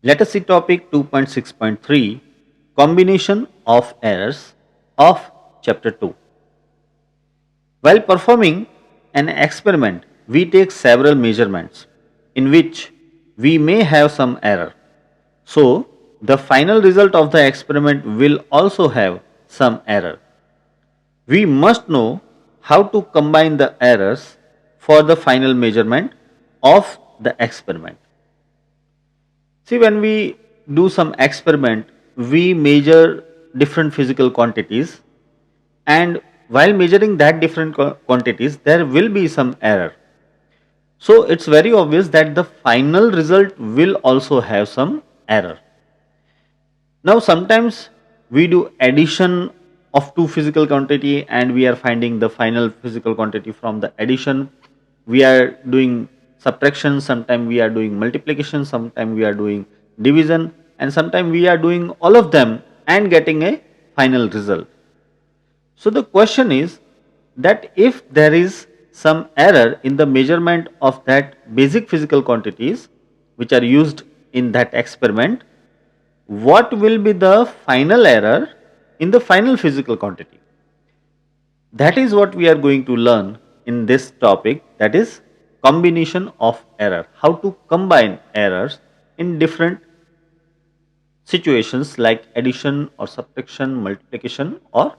Let us see topic 2.6.3, combination of errors of chapter 2. While performing an experiment, we take several measurements in which we may have some error. So, the final result of the experiment will also have some error. We must know how to combine the errors for the final measurement of the experiment. See, when we do some experiment, we measure different physical quantities, and while measuring that different quantities, there will be some error. So, it's very obvious that the final result will also have some error. Now, sometimes we do addition of two physical quantity and we are finding the final physical quantity from the addition. We are doing subtraction, sometimes we are doing multiplication, sometimes we are doing division, and sometimes we are doing all of them and getting a final result. So the question is that if there is some error in the measurement of that basic physical quantities which are used in that experiment, what will be the final error in the final physical quantity? That is what we are going to learn in this topic, that is combination of error, how to combine errors in different situations like addition or subtraction, multiplication or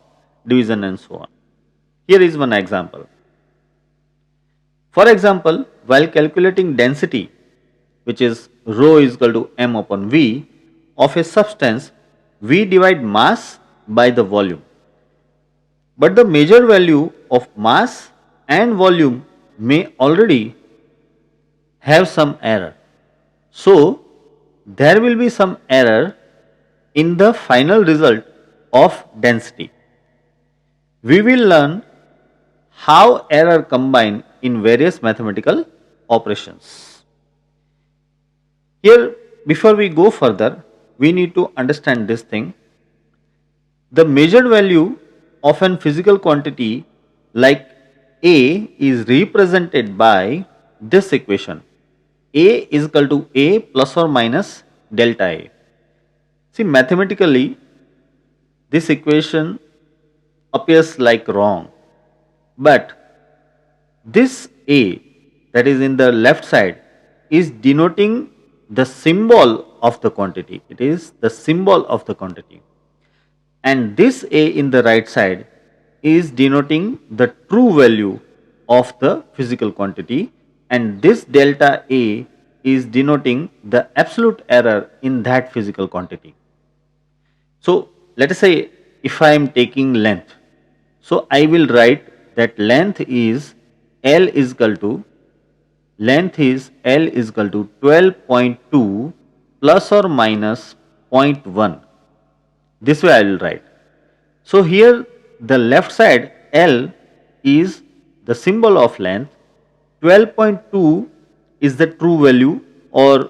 division and so on. Here is one example. For example, while calculating density, which is rho is equal to m upon v of a substance, we divide mass by the volume. But the measured value of mass and volume may already have some error. So, there will be some error in the final result of density. We will learn how error combine in various mathematical operations. Here, before we go further, we need to understand this thing. The measured value of an physical quantity like A is represented by this equation. A is equal to A plus or minus delta A. See, mathematically, this equation appears like wrong, but this A that is in the left side is denoting the symbol of the quantity. It is the symbol of the quantity. And this A in the right side is denoting the true value of the physical quantity, and this delta A is denoting the absolute error in that physical quantity. So, let us say if I am taking length, so I will write that length is L is equal to 12.2 plus or minus zero point 0.1. This way I will write. So here the left side L is the symbol of length, 12.2 is the true value or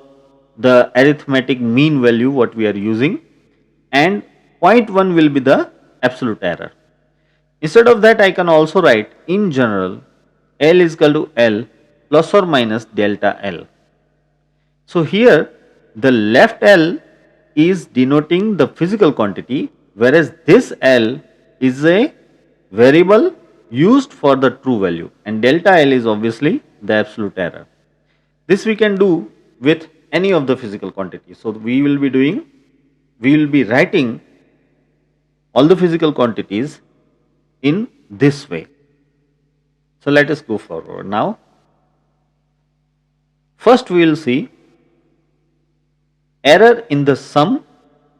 the arithmetic mean value what we are using, and 0.1 will be the absolute error. Instead of that, I can also write in general L is equal to L plus or minus delta L. So here the left L is denoting the physical quantity, whereas this L is a variable used for the true value, and delta L is obviously the absolute error. This we can do with any of the physical quantities. So we will be writing all the physical quantities in this way. So let us go forward now. First we will see error in the sum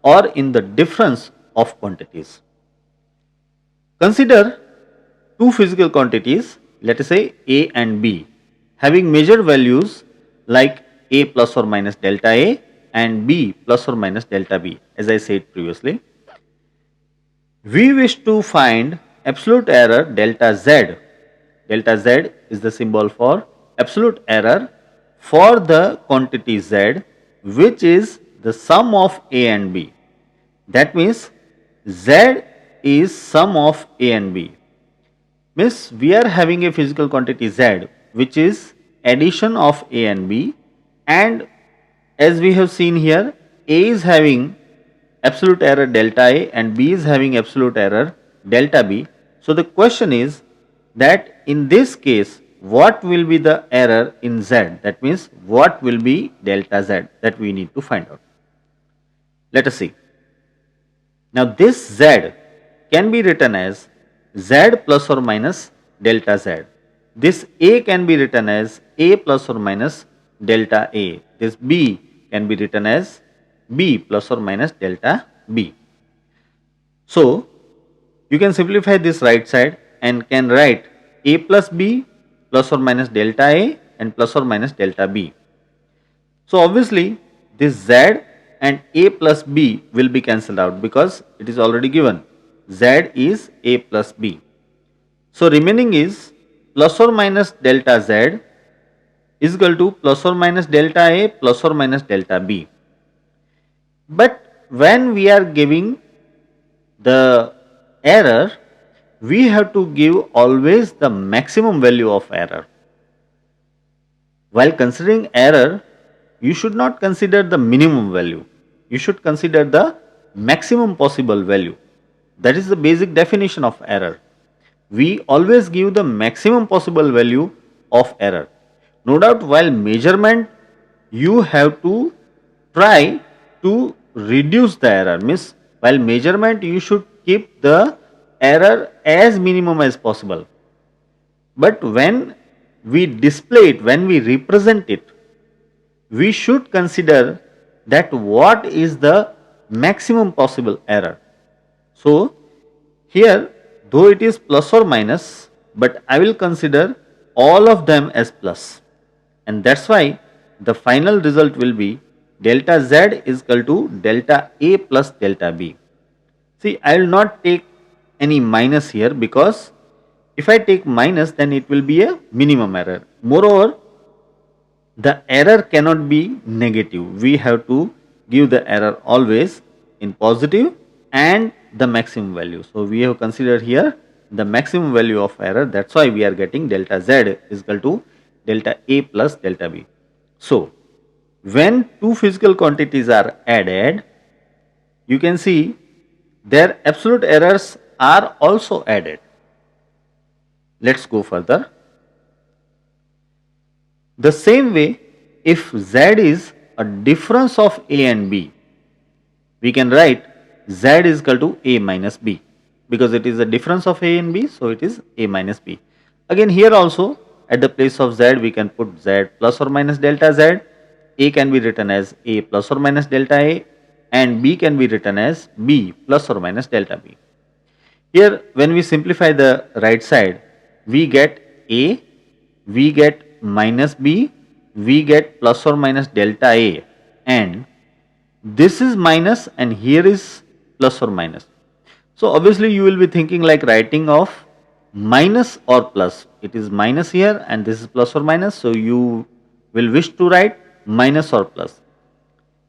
or in the difference of quantities. Consider two physical quantities, let us say A and B, having measured values like A plus or minus delta A and B plus or minus delta B, as I said previously. We wish to find absolute error delta Z. Delta Z is the symbol for absolute error for the quantity Z, which is the sum of A and B. That means Z is sum of A and B. Means we are having a physical quantity Z which is addition of A and B, and as we have seen here, A is having absolute error delta A and B is having absolute error delta B. So the question is that in this case what will be the error in Z, that means what will be delta Z, that we need to find out. Let us see. Now this Z can be written as Z plus or minus delta Z. This A can be written as A plus or minus delta A. This B can be written as B plus or minus delta B. So you can simplify this right side and can write A plus B plus or minus delta A and plus or minus delta B. So obviously this Z and A plus B will be cancelled out because it is already given. Z is A plus B. So remaining is plus or minus delta Z is equal to plus or minus delta A plus or minus delta B. But when we are giving the error, we have to give always the maximum value of error. While considering error, you should not consider the minimum value. You should consider the maximum possible value. That is the basic definition of error. We always give the maximum possible value of error. No doubt while measurement, you have to try to reduce the error. Means while measurement, you should keep the error as minimum as possible. But when we display it, when we represent it, we should consider that what is the maximum possible error. So here, though it is plus or minus, but I will consider all of them as plus, and that's why the final result will be delta Z is equal to delta A plus delta B. See, I will not take any minus here because if I take minus, then it will be a minimum error. Moreover, the error cannot be negative. We have to give the error always in positive and the maximum value. So we have considered here the maximum value of error. That's why we are getting delta Z is equal to delta A plus delta B. So when two physical quantities are added, you can see their absolute errors are also added. Let's go further. The same way, if Z is a difference of A and B, we can write Z is equal to A minus B because it is a difference of A and B, so it is A minus B. Again here also at the place of Z we can put Z plus or minus delta Z. A can be written as A plus or minus delta A and B can be written as B plus or minus delta B. Here when we simplify the right side, we get A, we get minus B, we get plus or minus delta A, and this is minus and here is plus or minus. So obviously you will be thinking like writing of minus or plus. It is minus here and this is plus or minus, so you will wish to write minus or plus.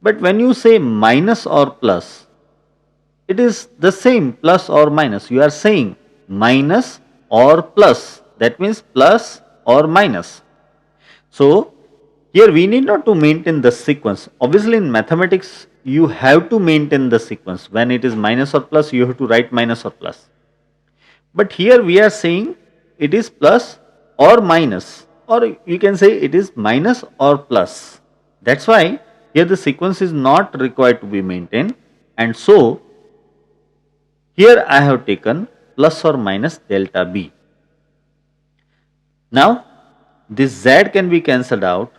But when you say minus or plus, it is the same plus or minus. You are saying minus or plus, that means plus or minus. So here we need not to maintain the sequence. Obviously in mathematics you have to maintain the sequence. When it is minus or plus, you have to write minus or plus. But here we are saying it is plus or minus, or you can say it is minus or plus. That's why here the sequence is not required to be maintained, and so here I have taken plus or minus delta B. Now this Z can be cancelled out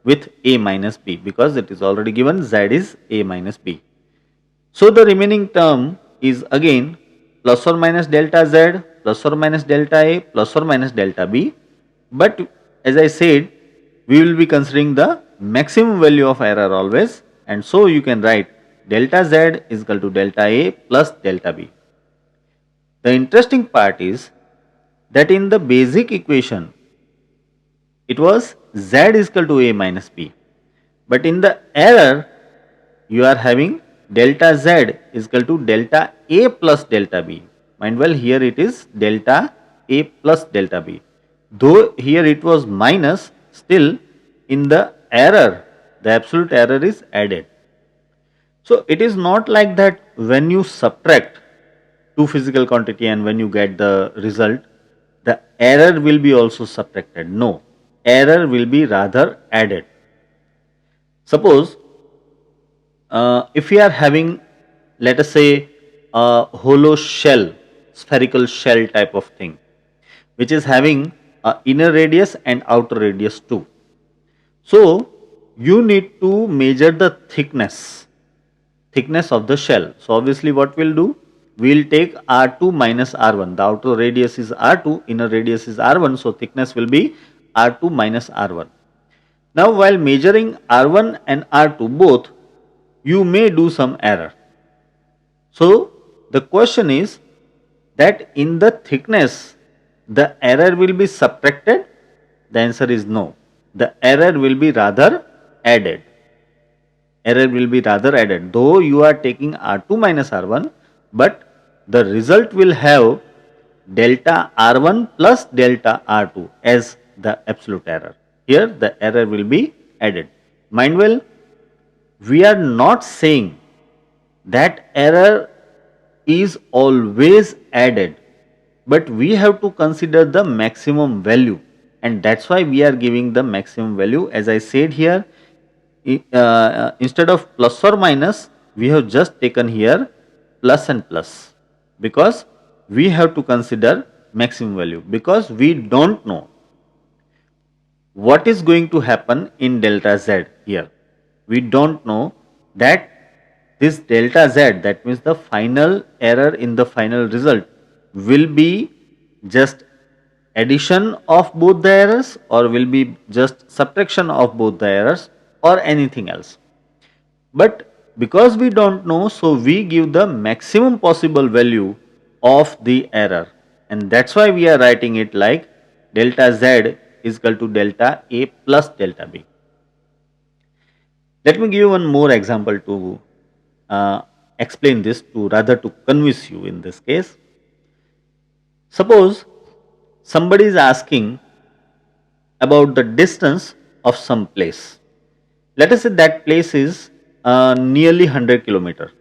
with A minus B because it is already given Z is A minus B. So the remaining term is again plus or minus delta Z plus or minus delta A plus or minus delta B, but as I said, we will be considering the maximum value of error always, and so you can write delta Z is equal to delta A plus delta B. The interesting part is that in the basic equation it was Z is equal to A minus B, but in the error you are having delta Z is equal to delta A plus delta B. Mind well, here it is delta A plus delta B. Though here it was minus, still in the error the absolute error is added. So it is not like that when you subtract two physical quantity and when you get the result, the error will be also subtracted. No, error will be rather added. Suppose if we are having, let us say, a hollow shell, spherical shell type of thing, which is having a inner radius and outer radius too. So you need to measure the thickness of the shell. So obviously what we'll do, we'll take R2 minus R1. The outer radius is R2, inner radius is R1, so thickness will be R2 minus R1. Now while measuring R1 and R2 both, you may do some error. So the question is that in the thickness the error will be subtracted. The answer is no. The error will be rather added. Error will be rather added, though you are taking R2 minus R1, but the result will have delta R1 plus delta R2 as the absolute error. Here the error will be added. Mind well, we are not saying that error is always added, but we have to consider the maximum value, and that's why we are giving the maximum value. As I said here, instead of plus or minus, we have just taken here plus and plus, because we have to consider maximum value, because we don't know what is going to happen in delta z here. We don't know that this delta z, that means the final error in the final result, will be just addition of both the errors or will be just subtraction of both the errors or anything else. But because we don't know, so we give the maximum possible value of the error, and that's why we are writing it like delta z is equal to delta a plus delta b. Let me give you one more example to explain this, to rather to convince you in this case. Suppose somebody is asking about the distance of some place. Let us say that place is nearly 100 kilometer.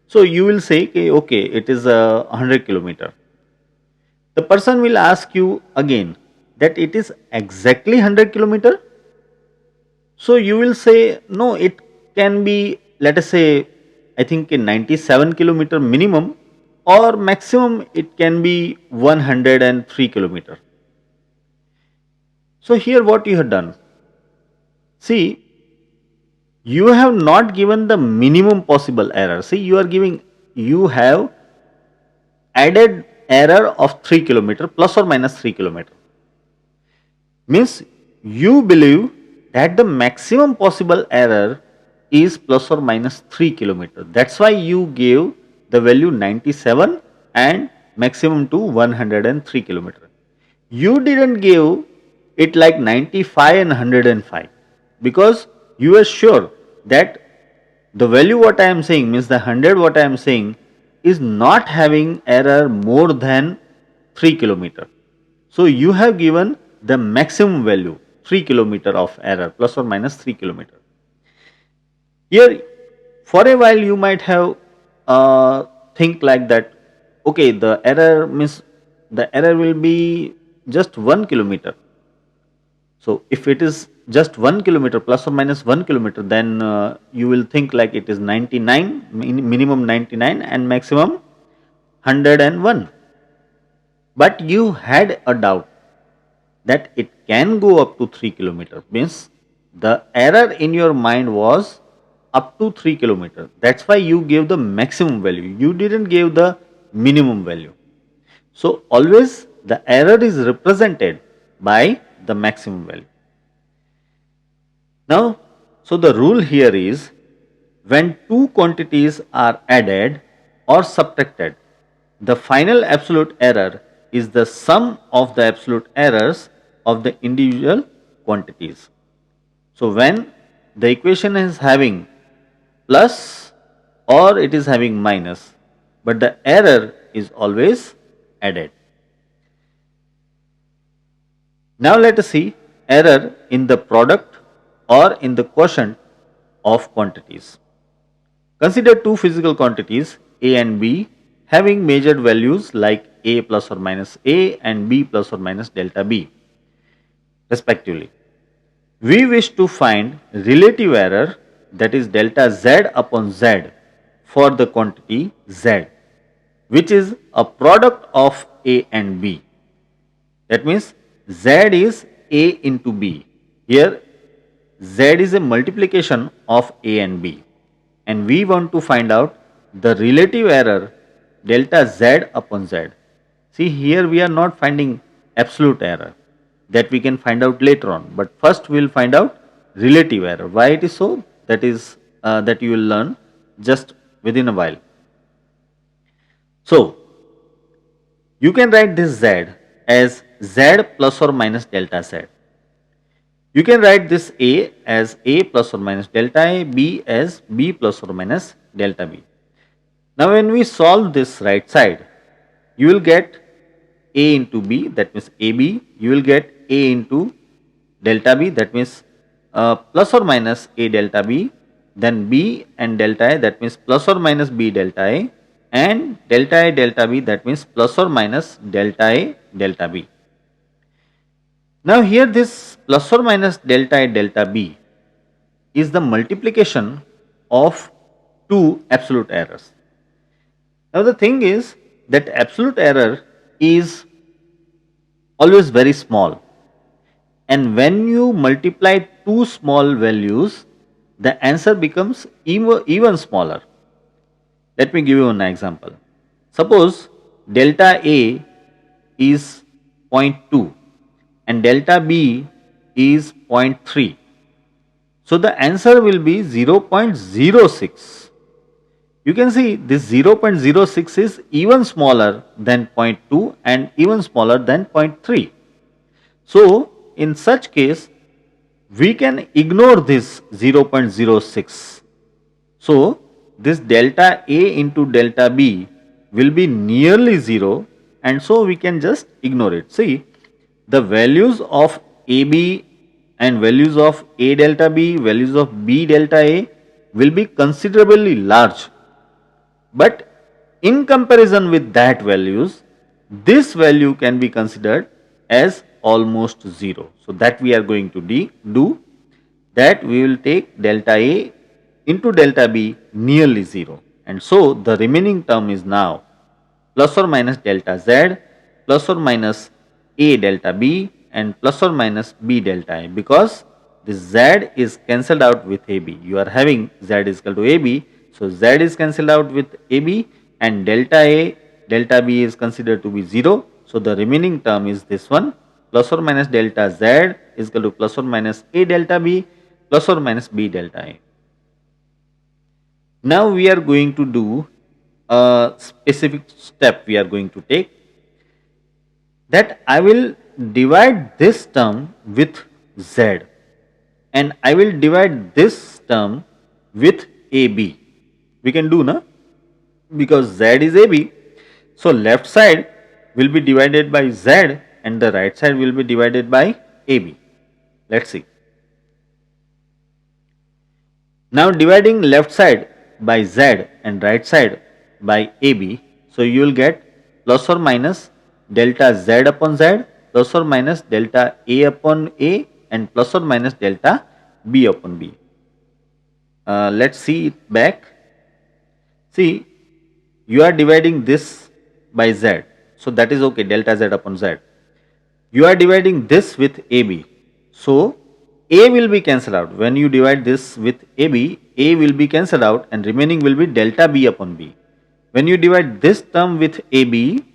So you will say, okay, it is 100 kilometer. The person will ask you again that it is exactly 100 kilometer. So you will say, no, it can be, let us say, I think in 97 kilometer minimum, or maximum it can be 103 kilometer. So here what you have done, see, you have not given the minimum possible error. See, you have added error of 3 kilometer plus or minus 3 kilometer. Means you believe that the maximum possible error is plus or minus 3 kilometer. That's why you gave the value 97 and maximum to 103 kilometer. You didn't give it like 95 and 105, because you are sure that the value what I am saying, means the 100 what I am saying, is not having error more than 3 kilometer. So you have given the maximum value 3 kilometer of error, plus or minus 3 kilometer. Here for a while you might have think like that, okay, the error means the error will be just 1 kilometer. So if it is just 1 kilometer plus or minus 1 kilometer, then you will think like it is 99, minimum 99 and maximum 101. But you had a doubt that it can go up to 3 kilometer, means the error in your mind was up to 3 kilometer. That's why you gave the maximum value, you didn't give the minimum value. So always the error is represented by the maximum value. Now, so the rule here is, when two quantities are added or subtracted, the final absolute error is the sum of the absolute errors of the individual quantities. So when the equation is having plus or it is having minus, but the error is always added. Now let us see error in the product or in the quotient of quantities. Consider two physical quantities A and B having measured values like A plus or minus A and B plus or minus delta B respectively. We wish to find relative error, that is delta Z upon Z, for the quantity Z, which is a product of A and B. That means Z is A into B. Here Z is a multiplication of A and B, and we want to find out the relative error delta Z upon Z. See, here we are not finding absolute error, that we can find out later on, but first we will find out relative error. Why it is so? That is that you will learn just within a while. So you can write this Z as Z plus or minus delta Z. You can write this A as A plus or minus delta A, B as B plus or minus delta B. Now when we solve this right side, you will get A into B, that means AB. You will get A into delta B, that means plus or minus A delta B, then B and delta A, that means plus or minus B delta A, and delta A delta B, that means plus or minus delta A delta B. Now here this plus or minus delta A delta B is the multiplication of two absolute errors. Now the thing is that absolute error is always very small, and when you multiply two small values, the answer becomes even smaller. Let me give you an example. Suppose delta A is 0.2 and delta B is 0.3. So the answer will be 0.06. You can see this 0.06 is even smaller than 0.2 and even smaller than 0.3. So in such case, we can ignore this 0.06. So this delta A into delta B will be nearly 0, and so we can just ignore it. See, the values of AB and values of A delta B, values of B delta A will be considerably large, but in comparison with that values, this value can be considered as almost 0. So that we are going to do that, we will take delta A into delta B nearly 0, and so the remaining term is now plus or minus delta Z plus or minus A delta B and plus or minus B delta A, because this Z is cancelled out with AB. You are having Z is equal to AB, so Z is cancelled out with AB and delta A delta B is considered to be 0. So the remaining term is this one, plus or minus delta Z is equal to plus or minus A delta B plus or minus B delta A. Now we are going to do a specific step we are going to take, that I will divide this term with Z and I will divide this term with AB. We can do, na? Because Z is AB. So left side will be divided by Z and the right side will be divided by AB. Let's see. Now dividing left side by Z and right side by AB, so you will get plus or minus delta Z upon Z plus or minus delta A upon A and plus or minus delta B upon B. Let's see it back. See, you are dividing this by Z, so that is okay, delta Z upon Z. You are dividing this with AB, so A will be cancelled out. When you divide this with AB, A will be cancelled out and remaining will be delta B upon B. When you divide this term with AB,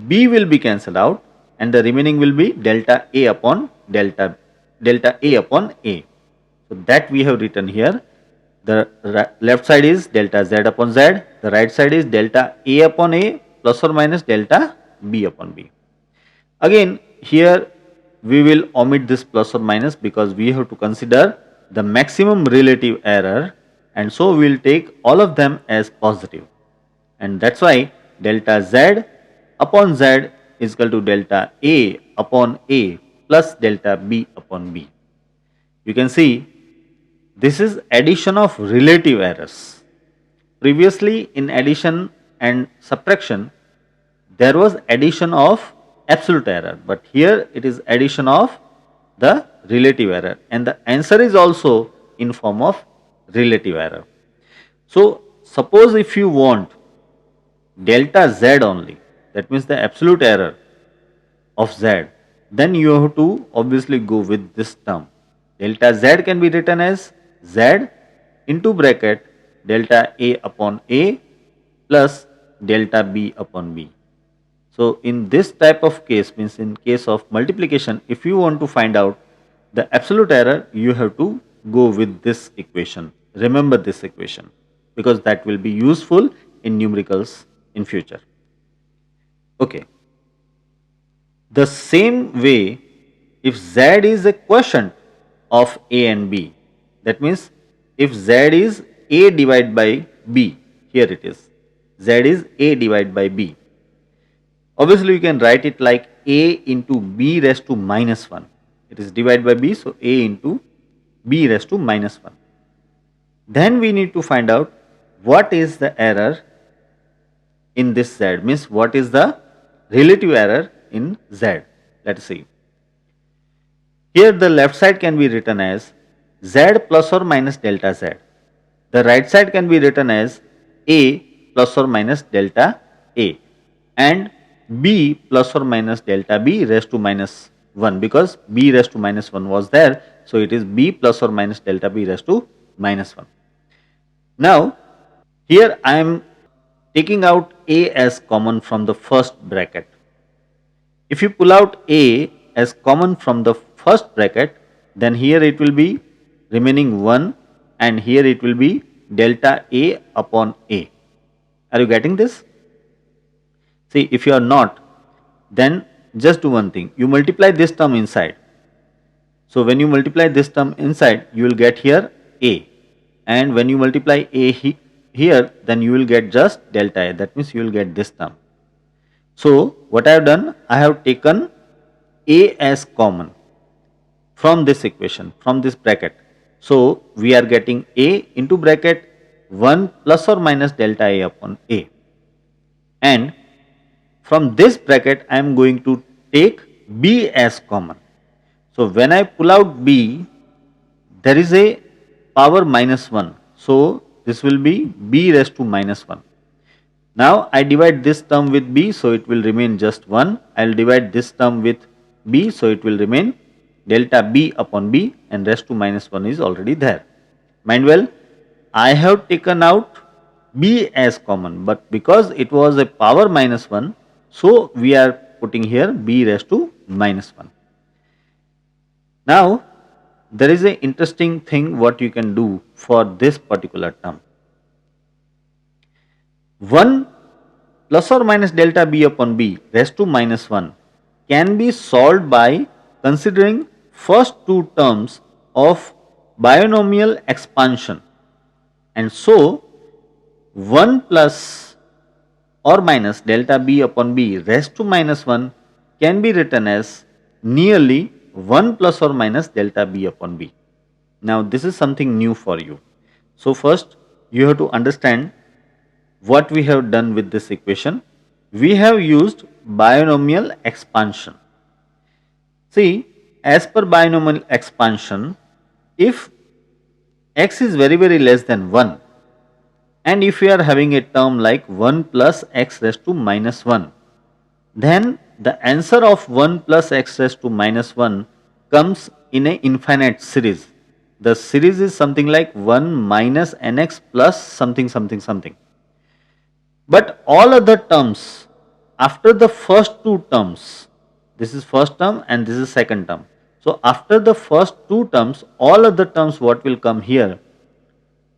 B will be cancelled out and the remaining will be delta A upon delta A upon A. So that we have written here. The left side is delta Z upon Z, the right side is delta A upon A plus or minus delta B upon B. Again here we will omit this plus or minus because we have to consider the maximum relative error, and so we will take all of them as positive, and that's why delta Z upon Z is equal to delta A upon A plus delta B upon B. You can see This is addition of relative errors. Previously in addition and subtraction, there was addition of absolute error, but here it is addition of the relative error, and the answer is also in form of relative error. So suppose if you want delta z only, that means the absolute error of z, then you have to obviously go with this term. Delta z can be written as z into bracket delta a upon a plus delta b upon b. So in this type of case, means in case of multiplication, if you want to find out the absolute error, you have to go with this equation. Remember this equation, because that will be useful in numericals in future. Okay. The same way, if z is a quotient of a and b, that means if z is a divided by b, here it is, z is a divided by b. Obviously, you can write it like a into b raised to minus 1. It is divided by b, so a into b raised to minus 1. Then we need to find out what is the error in this z, means what is the relative error in z. Let us see. Here the left side can be written as z plus or minus delta z. The right side can be written as a plus or minus delta a, and b plus or minus delta b raised to minus 1, because b raised to minus 1 was there. So it is b plus or minus delta b raised to minus 1. Now here I am taking out a as common from the first bracket. If you pull out a as common from the first bracket, then here it will be remaining 1, and here it will be delta a upon a. Are you getting this? See, if you are not, then just do one thing, you multiply this term inside. So when you multiply this term inside, you will get here a, and when you multiply a here, then you will get just delta a, that means you will get this term. So what I have done, I have taken a as common from this equation, from this bracket. So we are getting a into bracket 1 plus or minus delta a upon a, and from this bracket I am going to take b as common. So when I pull out b, there is a power minus 1. So this will be b raised to minus 1. Now I divide this term with b, so it will remain just 1. I will divide this term with b, so it will remain delta b upon b, and raised to minus 1 is already there. Mind well, I have taken out b as common, but because it was a power minus 1, so we are putting here b raised to minus 1. Now there is an interesting thing what you can do for this particular term. 1 plus or minus delta b upon b raised to minus 1 can be solved by considering first two terms of binomial expansion, and so 1 plus or minus delta b upon b raised to minus 1 can be written as nearly 1 plus or minus delta b upon b. Now this is something new for you. So first you have to understand what we have done with this equation. We have used binomial expansion. See, as per binomial expansion, if x is very less than 1, and if we are having a term like 1 plus x raised to minus 1, then the answer of 1 plus x raised to minus 1 comes in an infinite series. The series is something like 1 minus nx plus something. But all other terms after the first two terms, this is first term and this is second term. So after the first two terms, all other terms what will come here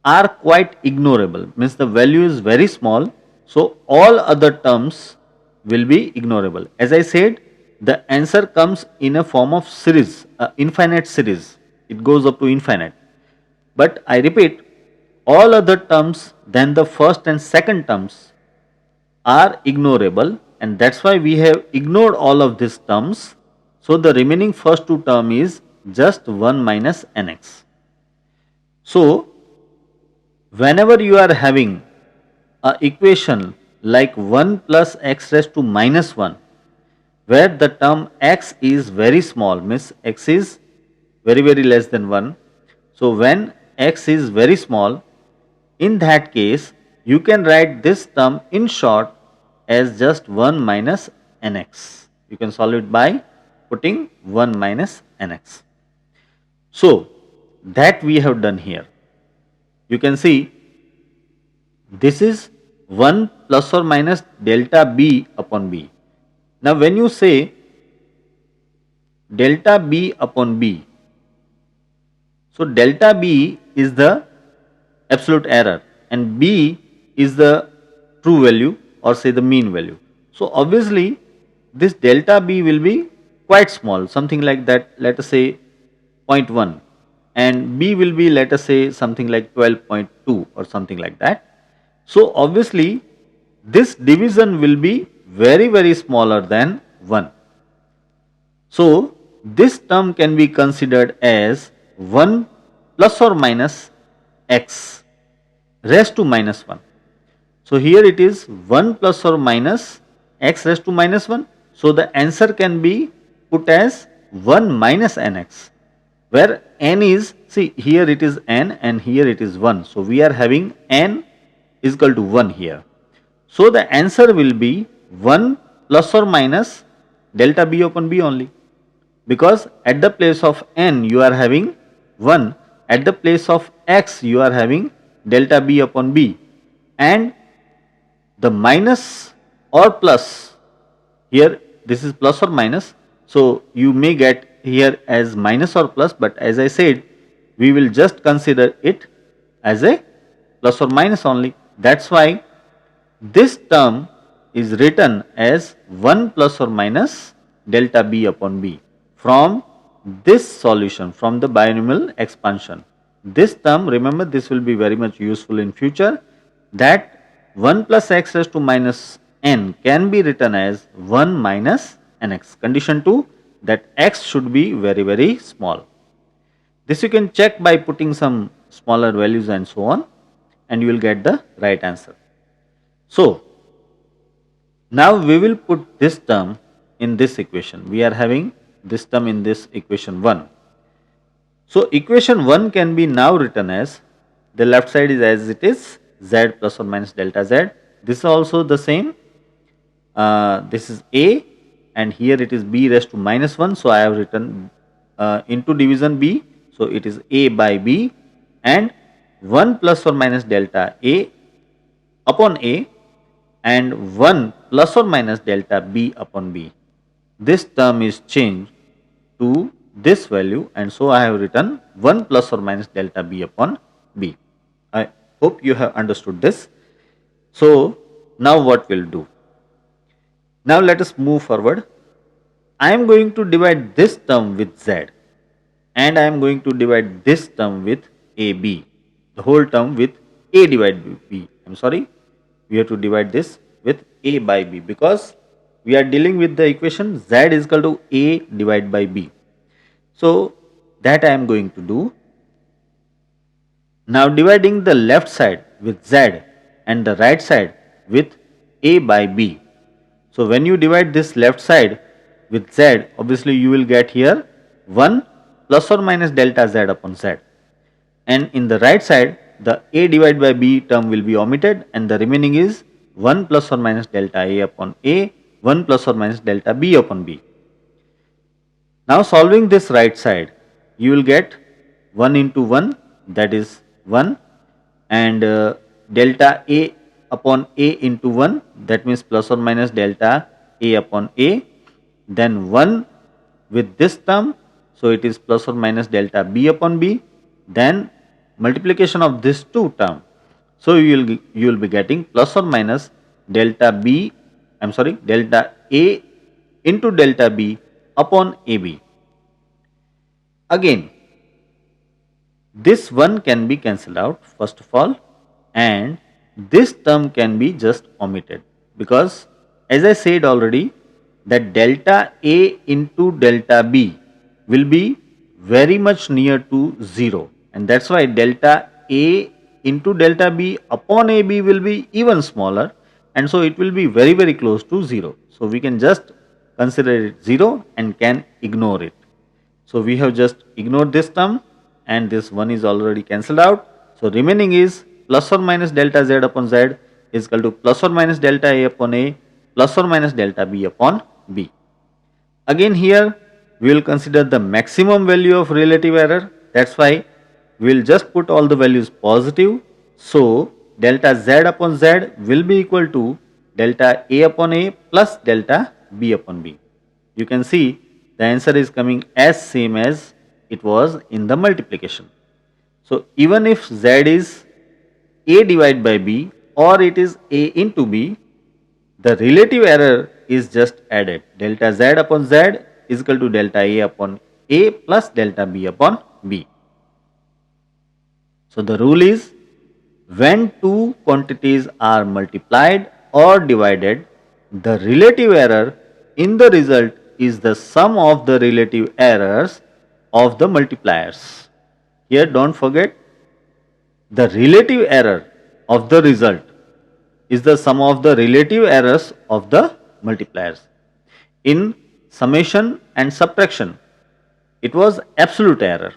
are quite ignorable, means the value is very small. So all other terms will be ignorable. As I said, the answer comes in a form of series, infinite series. It goes up to infinite. But I repeat, all other terms than the first and second terms are ignorable, and that's why we have ignored all of these terms. So the remaining first two term is just 1 minus nx. So whenever you are having a equation like 1 plus x raised to minus 1, where the term x is very small, means x is very less than 1. So when x is very small, in that case you can write this term in short as just 1 minus nx. You can solve it by putting 1 minus nx. So that we have done here. You can see this is 1 plus or minus delta b upon b. Now when you say delta b upon b, so delta b is the absolute error and b is the true value or say the mean value. So obviously this delta b will be quite small, something like that, let us say 0.1, and b will be, let us say, something like 12.2 or something like that. So obviously this division will be very smaller than 1. So this term can be considered as 1 plus or minus x raised to minus 1. So here it is 1 plus or minus x raised to minus 1. So the answer can be put as 1 minus nx, where n is, see here it is n and here it is 1. So we are having n is equal to 1 here. So the answer will be 1 plus or minus delta b upon b only, because at the place of n you are having 1, at the place of x you are having delta b upon b, and the minus or plus, here this is plus or minus, so you may get here as minus or plus, but as I said we will just consider it as a plus or minus only. That's why this term is written as 1 plus or minus delta b upon b from this solution, from the binomial expansion. This term, remember, this will be very much useful in future, that 1 plus x raised to minus n can be written as 1 minus nx. Condition 2, that x should be very small. This you can check by putting some smaller values and so on, and you will get the right answer. So now we will put this term in this equation. We are having this term in this equation 1. So equation 1 can be now written as, the left side is as it is, z plus or minus delta z. This is also the same. This is a, and here it is b raised to minus 1. So I have written into division b. So it is a by b, and 1 plus or minus delta a upon a, and 1 plus or minus delta b upon b. This term is changed to this value, and so I have written 1 plus or minus delta b upon b. I hope you have understood this. So now what we'll do? Now let us move forward. I am going to divide this term with z, and I am going to divide this term with ab, the whole term with a divided by b. I am sorry, we have to divide this with a by b, because we are dealing with the equation z is equal to a divided by b. So that I am going to do. Now dividing the left side with z and the right side with a by b. So when you divide this left side with z, obviously you will get here 1 plus or minus delta z upon z, and in the right side the a divided by b term will be omitted, and the remaining is 1 plus or minus delta a upon a, 1 plus or minus delta b upon b. Now solving this right side, you will get 1 into 1, that is 1, and delta a upon a into 1, that means plus or minus delta a upon a, then 1 with this term, so it is plus or minus delta b upon b, then multiplication of this two term. So you will be getting plus or minus delta b, I am sorry, delta a into delta b upon ab. Again, this one can be cancelled out first of all, and this term can be just omitted, because as I said already that delta a into delta b will be very much near to 0. and that's why delta A into delta B upon AB will be even smaller, and so it will be very close to 0. So we can just consider it 0 and can ignore it. So we have just ignored this term and this 1 is already cancelled out. So remaining is plus or minus delta Z upon Z is equal to plus or minus delta A upon A plus or minus delta B upon B. Again here we will consider the maximum value of relative error. That's why we will just put all the values positive. So delta Z upon Z will be equal to delta A upon A plus delta B upon B. You can see the answer is coming as same as it was in the multiplication. So even if Z is A divided by B or it is A into B, the relative error is just added. Delta Z upon Z is equal to delta A upon A plus delta B upon B. So the rule is, when two quantities are multiplied or divided, the relative error in the result is the sum of the relative errors of the multipliers. Here don't forget, the relative error of the result is the sum of the relative errors of the multipliers. In summation and subtraction, it was absolute error.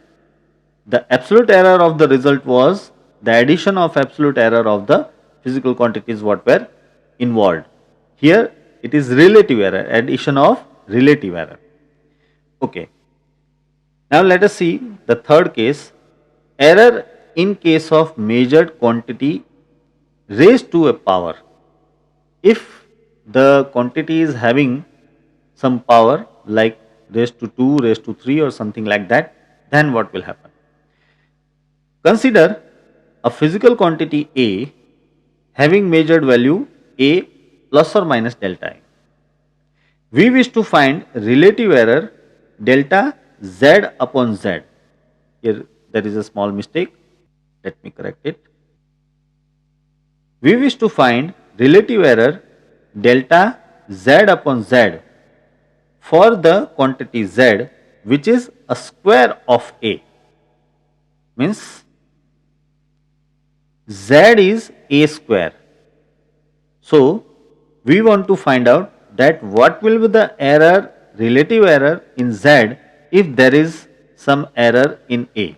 The absolute error of the result was the addition of absolute error of the physical quantities what were involved. Here it is relative error, addition of relative error. Okay. Now let us see the third case, error in case of measured quantity raised to a power. If the quantity is having some power like raised to 2, raised to 3 or something like that, then what will happen? Consider a physical quantity A having measured value A plus or minus delta A. We wish to find relative error delta Z upon Z. Here there is a small mistake. Let me correct it. We wish to find relative error delta Z upon Z for the quantity Z which is a square of A. Means Z is A square. So we want to find out that what will be the error, relative error in Z if there is some error in A.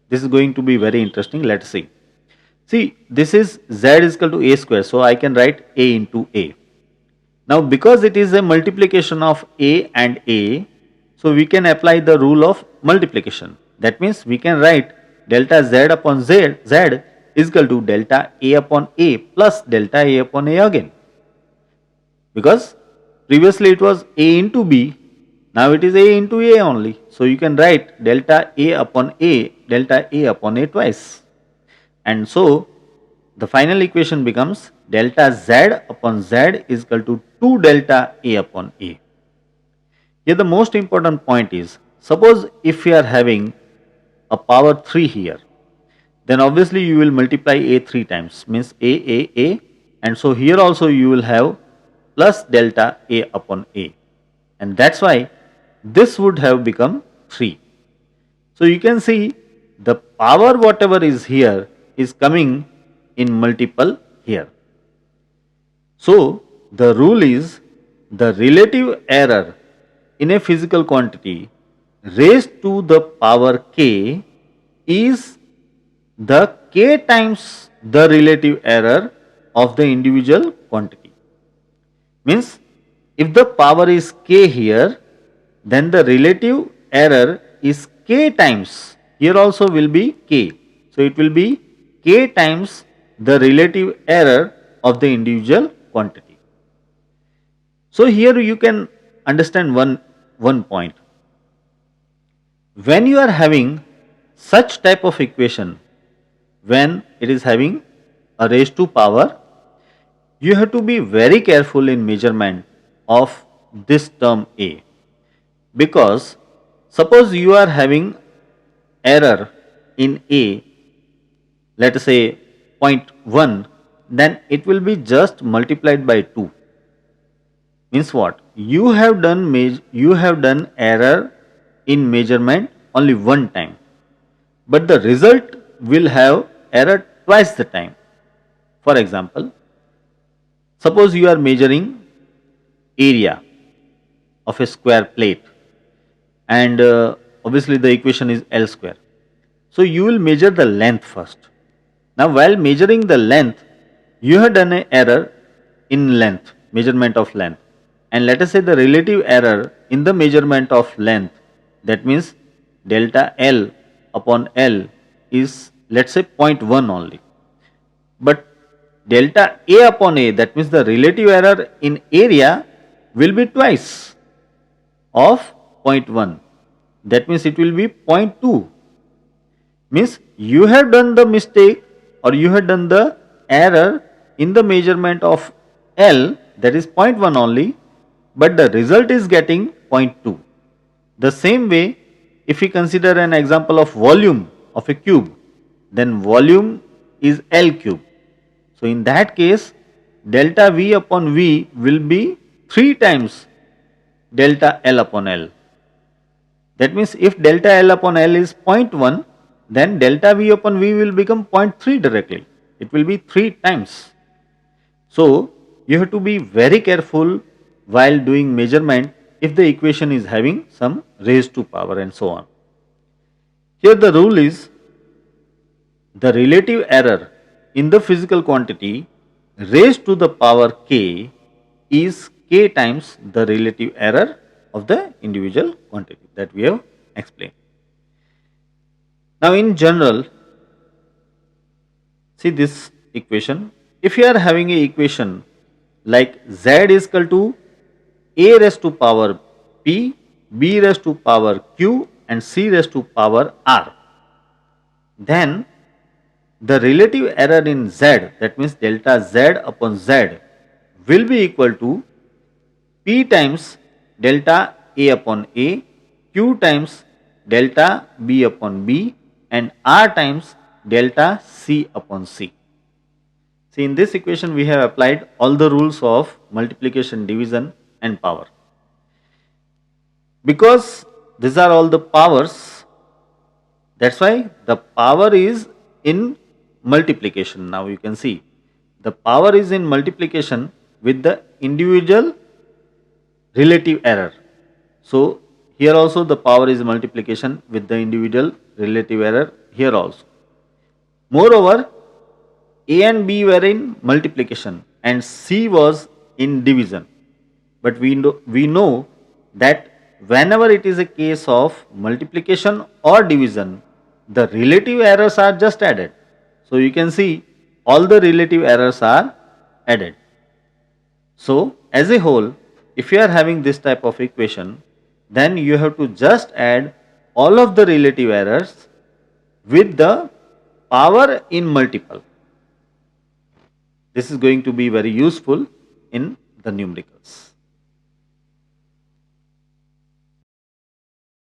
This is going to be very interesting. Let us see. See, this is Z is equal to A square. So I can write A into A. Now because it is a multiplication of A and A, so we can apply the rule of multiplication. That means we can write delta Z upon Z is equal to delta A upon A plus delta A upon A again. Because previously it was A into B, now it is A into A only. So you can write delta A upon A, delta A upon A twice. And so the final equation becomes delta Z upon Z is equal to 2 delta A upon A. Here the most important point is, suppose if we are having a power 3 here, then obviously you will multiply A 3 times, means A, and so here also you will have plus delta A upon A, and that's why this would have become 3. So you can see the power whatever is here is coming in multiple here. So the rule is, the relative error in a physical quantity raised to the power k is the k times the relative error of the individual quantity. Means if the power is k here, then the relative error is k times, here also will be k. So it will be k times the relative error of the individual quantity. So here you can understand one point. When you are having such type of equation, when it is having a raised to power, you have to be very careful in measurement of this term A, because suppose you are having error in A, let us say 0.1, then it will be just multiplied by 2. Means what? You have done error in measurement only one time, but the result will have error twice the time. For example, suppose you are measuring area of a square plate, and obviously the equation is L square. So you will measure the length first. Now while measuring the length, you have done an error in length, measurement of length, and let us say the relative error in the measurement of length, that means delta L upon L is, let's say, 0.1 only. But delta A upon A, that means the relative error in area, will be twice of 0.1. That means it will be 0.2. Means you have done the mistake, or you have done the error in the measurement of L, that is 0.1 only, but the result is getting 0.2. The same way, if we consider an example of volume of a cube, then volume is L cube. So in that case, delta V upon V will be 3 times delta L upon L. That means if delta L upon L is 0.1, then delta V upon V will become 0.3 directly. It will be 3 times. So you have to be very careful while doing measurement if the equation is having some raised to power and so on. Here the rule is the relative error in the physical quantity raised to the power k is k times the relative error of the individual quantity that we have explained. Now in general, see this equation. If you are having a equation like z is equal to a raised to power p, b raised to power q and c raised to power r, then the relative error in z, that means delta z upon z, will be equal to p times delta a upon a, q times delta b upon b and r times delta c upon c. See, in this equation we have applied all the rules of multiplication, division and power. Because these are all the powers, that's why the power is in multiplication. Now you can see the power is in multiplication with the individual relative error. So here also the power is multiplication with the individual relative error here also. Moreover, a and b were in multiplication and c was in division. But we know that whenever it is a case of multiplication or division, the relative errors are just added. So you can see all the relative errors are added. So as a whole, if you are having this type of equation, then you have to just add all of the relative errors with the power in multiple. This is going to be very useful in the numericals.